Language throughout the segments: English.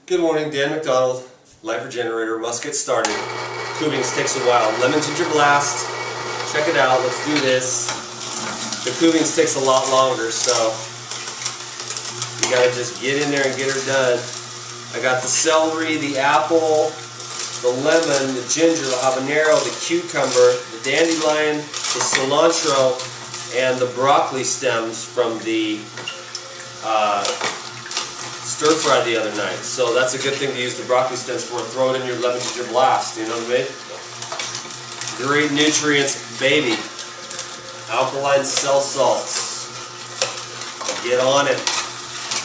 Good morning, Dan McDonald, Life Regenerator. Must get started. Kuvings takes a while. Lemon ginger blast. Check it out. Let's do this. The Kuvings takes a lot longer, so you gotta just get in there and get her done. I got the celery, the apple, the lemon, the ginger, the habanero, the cucumber, the dandelion, the cilantro, and the broccoli stems from the stir fry the other night. So that's a good thing to use the broccoli stems for. Throw it in your lemon ginger blast, you know what I mean? Great nutrients, baby. Alkaline cell salts. Get on it.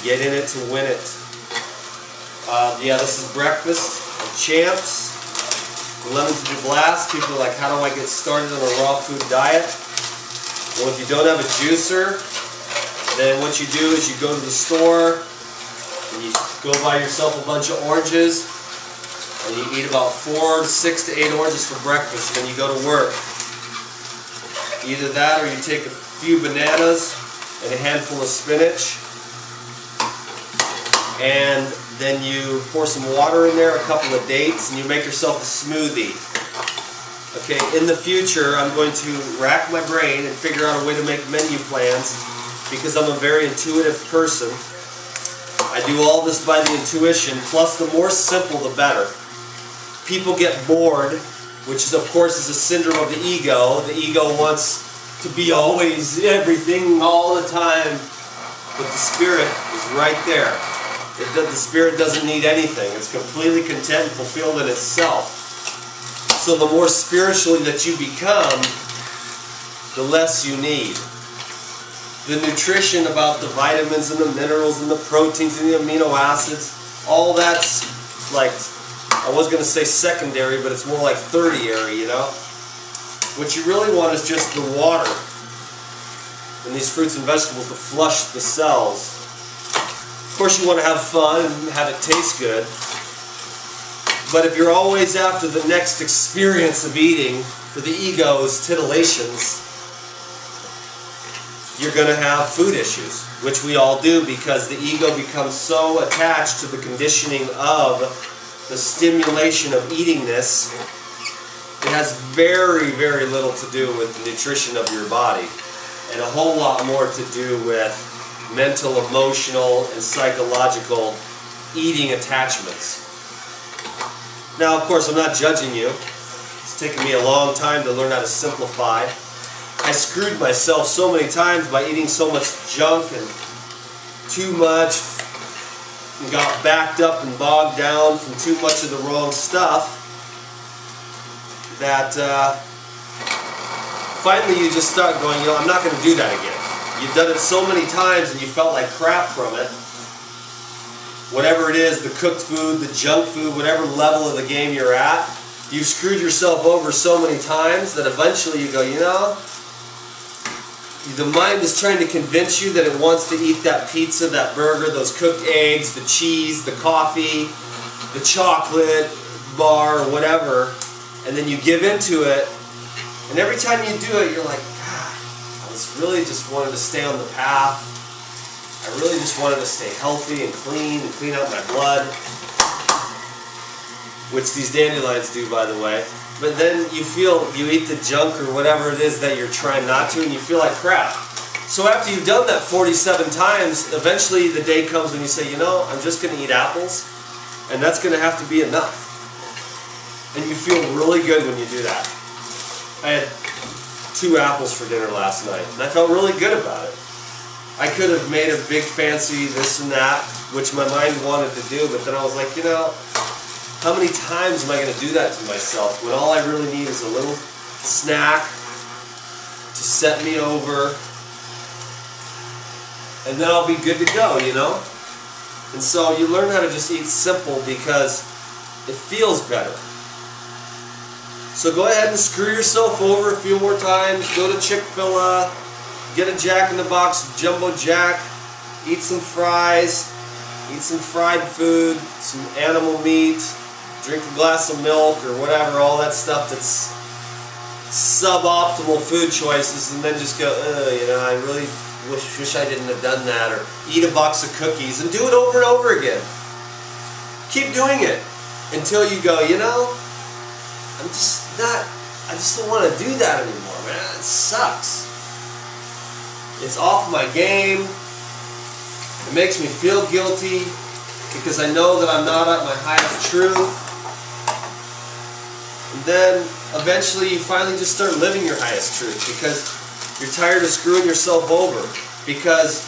Get in it to win it. Yeah, this is breakfast. Champs. Lemon ginger blast. People are like, how do I get started on a raw food diet? Well, if you don't have a juicer, then what you do is you go to the store and you go buy yourself a bunch of oranges and you eat about 6 to 8 oranges for breakfast and then you go to work. Either that or you take a few bananas and a handful of spinach and then you pour some water in there, a couple of dates, and you make yourself a smoothie. Okay, in the future I'm going to rack my brain and figure out a way to make menu plans because I'm a very intuitive person. I do all this by the intuition, plus the more simple the better. People get bored, which is of course is a syndrome of the ego. The ego wants to be always everything all the time, but the spirit is right there. The spirit doesn't need anything. It's completely content and fulfilled in itself. So the more spiritually that you become, the less you need. The nutrition about the vitamins and the minerals and the proteins and the amino acids, all that's like, I was going to say secondary, but it's more like tertiary, you know? What you really want is just the water and these fruits and vegetables to flush the cells. Of course you want to have fun and have it taste good, but if you're always after the next experience of eating for the ego's titillations, you're going to have food issues, which we all do because the ego becomes so attached to the conditioning of the stimulation of eatingness. It has very, very little to do with the nutrition of your body and a whole lot more to do with mental, emotional, and psychological eating attachments. Now, of course, I'm not judging you. It's taken me a long time to learn how to simplify. I screwed myself so many times by eating so much junk and too much and got backed up and bogged down from too much of the wrong stuff that finally you just start going, you know, I'm not going to do that again. You've done it so many times and you felt like crap from it. Whatever it is, the cooked food, the junk food, whatever level of the game you're at, you've screwed yourself over so many times that eventually you go, you know, the mind is trying to convince you that it wants to eat that pizza, that burger, those cooked eggs, the cheese, the coffee, the chocolate bar, or whatever, and then you give into it, and every time you do it, you're like, God, I was really just wanted to stay on the path. I really just wanted to stay healthy and clean out my blood, which these dandelions do, by the way. But then you eat the junk or whatever it is that you're trying not to, and you feel like crap. So after you've done that 47 times, eventually the day comes when you say, you know, I'm just going to eat apples, and that's going to have to be enough. And you feel really good when you do that. I had 2 apples for dinner last night, and I felt really good about it. I could have made a big fancy this and that, which my mind wanted to do, but then I was like, you know, how many times am I going to do that to myself when all I really need is a little snack to set me over, and then I'll be good to go, you know? And so you learn how to just eat simple because it feels better. So go ahead and screw yourself over a few more times. Go to Chick-fil-A, get a Jack in the Box Jumbo Jack, eat some fries, eat some fried food, some animal meat, drink a glass of milk or whatever, all that stuff that's suboptimal food choices, and then just go, you know, I really wish I didn't have done that, or eat a box of cookies and do it over and over again. Keep doing it until you go, you know, I just don't want to do that anymore, man. It sucks. It's off my game. It makes me feel guilty because I know that I'm not at my highest truth. And then eventually you finally just start living your highest truth because you're tired of screwing yourself over. Because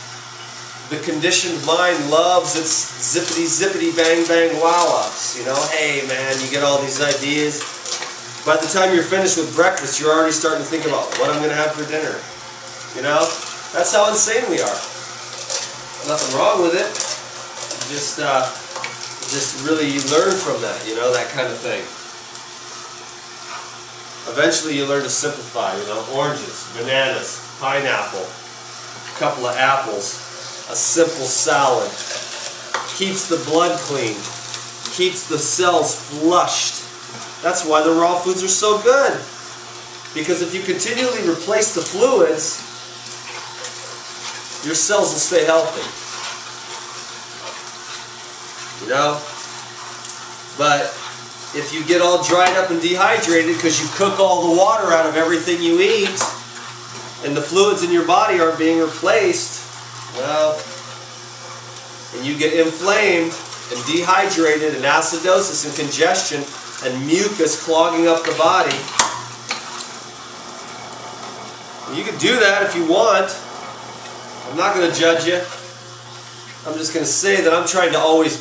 the conditioned mind loves its zippity bang bang wow ups. You know, hey man, you get all these ideas. By the time you're finished with breakfast, you're already starting to think about what I'm going to have for dinner. You know, that's how insane we are. Nothing wrong with it. Just really you learn from that. You know, that kind of thing. Eventually, you learn to simplify. You know, oranges, bananas, pineapple, a couple of apples. A simple salad keeps the blood clean, keeps the cells flushed. That's why the raw foods are so good. Because if you continually replace the fluids, your cells will stay healthy. You know? But if you get all dried up and dehydrated because you cook all the water out of everything you eat, and the fluids in your body aren't being replaced, well, and you get inflamed and dehydrated and acidosis and congestion and mucus clogging up the body. You can do that if you want. I'm not going to judge you. I'm just going to say that I'm trying to always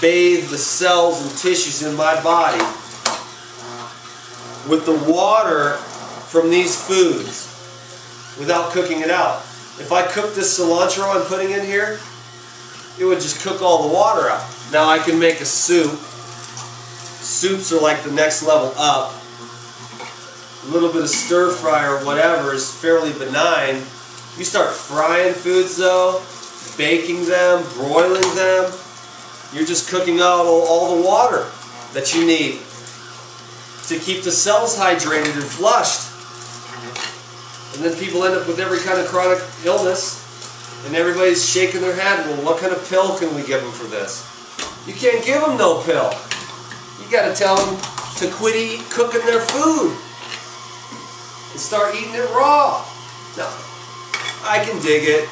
bathe the cells and tissues in my body with the water from these foods without cooking it out. If I cook this cilantro I'm putting in here, it would just cook all the water out. Now I can make a soup. Soups are like the next level up. A little bit of stir fry or whatever is fairly benign. You start frying foods though, baking them, broiling them, you're just cooking out all the water that you need to keep the cells hydrated and flushed. And then people end up with every kind of chronic illness, and everybody's shaking their head, well, what kind of pill can we give them for this? You can't give them no pill. You got to tell them to quit cooking their food and start eating it raw. Now, I can dig it.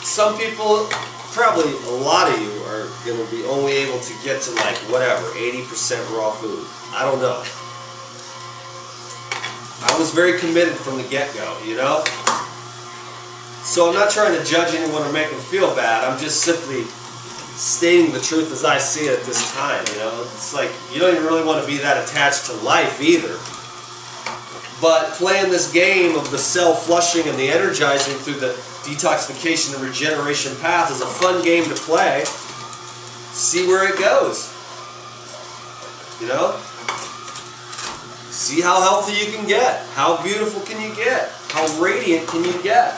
Some people, probably a lot of you, are going to be only able to get to like whatever, 80% raw food. I don't know. I was very committed from the get-go, you know? So I'm not trying to judge anyone or make them feel bad. I'm just simply stating the truth as I see it at this time, you know? It's like, you don't even really want to be that attached to life either. But playing this game of the cell flushing and the energizing through the detoxification and regeneration path is a fun game to play. See where it goes. You know? See how healthy you can get. How beautiful can you get? How radiant can you get?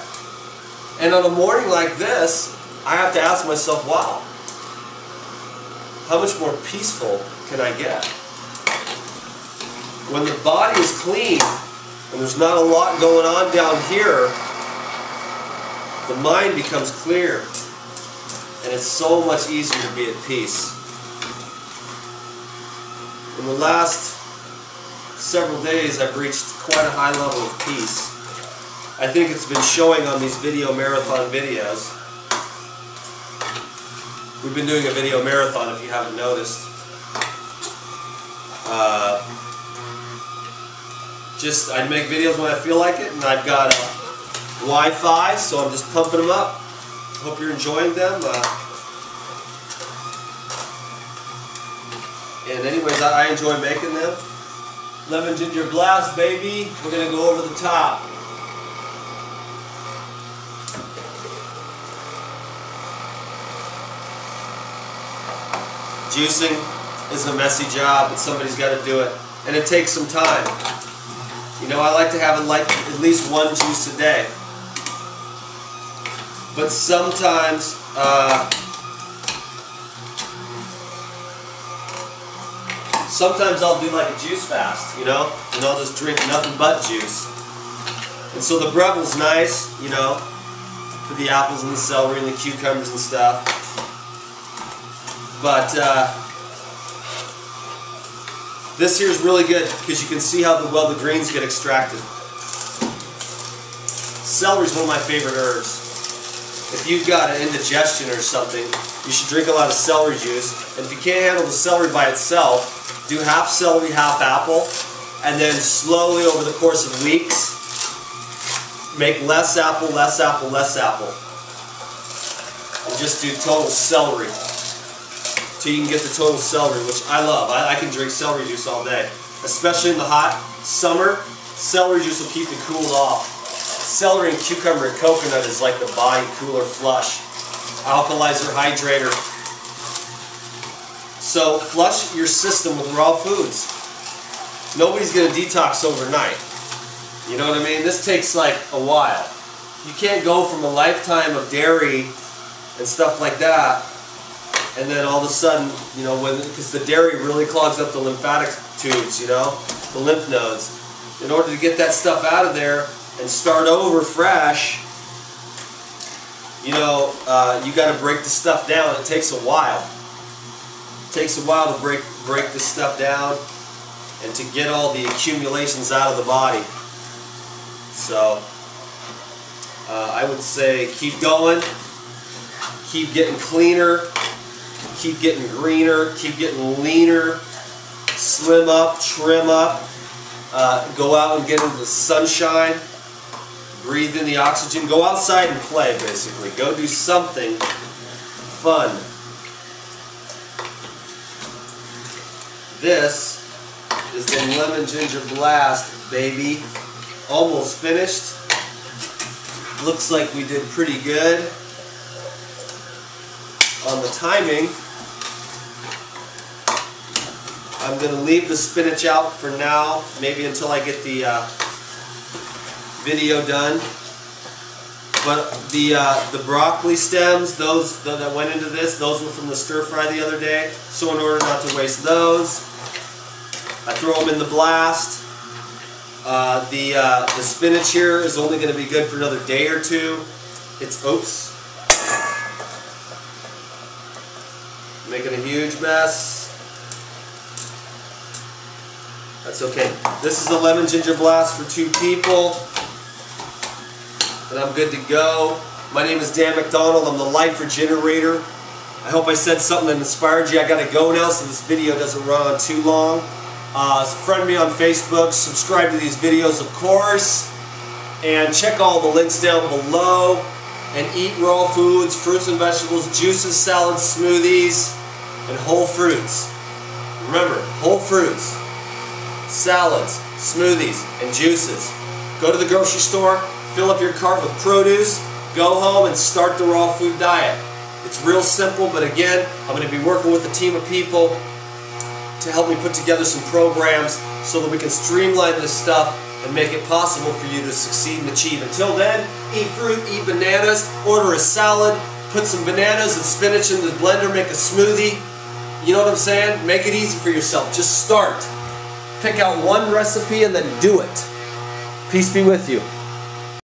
And on a morning like this, I have to ask myself, wow, how much more peaceful can I get? When the body is clean and there's not a lot going on down here, the mind becomes clear and it's so much easier to be at peace. In the last several days I've reached quite a high level of peace. I think it's been showing on these video marathon videos. We've been doing a video marathon if you haven't noticed. I make videos when I feel like it, and I've got Wi-Fi, so I'm just pumping them up. Hope you're enjoying them. And anyways, I enjoy making them. Lemon ginger blast, baby. We're going to go over the top. Juicing is a messy job, but somebody's got to do it. And it takes some time. You know, I like to have at least one juice a day. But sometimes, I'll do like a juice fast, you know, and I'll just drink nothing but juice. And so the Breville's nice, you know, for the apples and the celery and the cucumbers and stuff. But This here is really good because you can see how well the greens get extracted. Celery is one of my favorite herbs. If you've got an indigestion or something, you should drink a lot of celery juice. And if you can't handle the celery by itself, do half celery, half apple, and then slowly over the course of weeks, make less apple, less apple, less apple. And just do total celery till you can get the total celery, which I love. I can drink celery juice all day. Especially in the hot summer, celery juice will keep you cooled off. Celery and cucumber and coconut is like the body cooler flush. Alkalizer, hydrator. So flush your system with raw foods. Nobody's going to detox overnight. You know what I mean? This takes like a while. You can't go from a lifetime of dairy and stuff like that, and then all of a sudden, you know, because the dairy really clogs up the lymphatic tubes, you know, the lymph nodes. In order to get that stuff out of there and start over fresh, you know, you got to break the stuff down. It takes a while. It takes a while to break this stuff down and to get all the accumulations out of the body. So I would say keep going, keep getting cleaner, keep getting greener, keep getting leaner, slim up, trim up, go out and get into the sunshine, breathe in the oxygen, go outside and play basically. Go do something fun. This is the Lemon Ginger Blast, baby. Almost finished. Looks like we did pretty good on the timing. I'm going to leave the spinach out for now, maybe until I get the video done. But the broccoli stems, those that went into this, those were from the stir fry the other day. So in order not to waste those, I throw them in the blast. The spinach here is only going to be good for another day or two. It's, oops, making a huge mess. That's okay. This is a lemon ginger blast for 2 people, and I'm good to go. My name is Dan McDonald. I'm the Life Regenerator. I hope I said something that inspired you. I got to go now so this video doesn't run on too long. Friend me on Facebook, subscribe to these videos of course, and check all the links down below, and eat raw foods, fruits and vegetables, juices, salads, smoothies, and whole fruits. Remember, whole fruits, salads, smoothies, and juices. Go to the grocery store, fill up your cart with produce, go home and start the raw food diet. It's real simple, but again, I'm going to be working with a team of people to help me put together some programs so that we can streamline this stuff and make it possible for you to succeed and achieve. Until then, eat fruit, eat bananas, order a salad, put some bananas and spinach in the blender, make a smoothie. You know what I'm saying? Make it easy for yourself. Just start. Pick out one recipe and then do it. Peace be with you.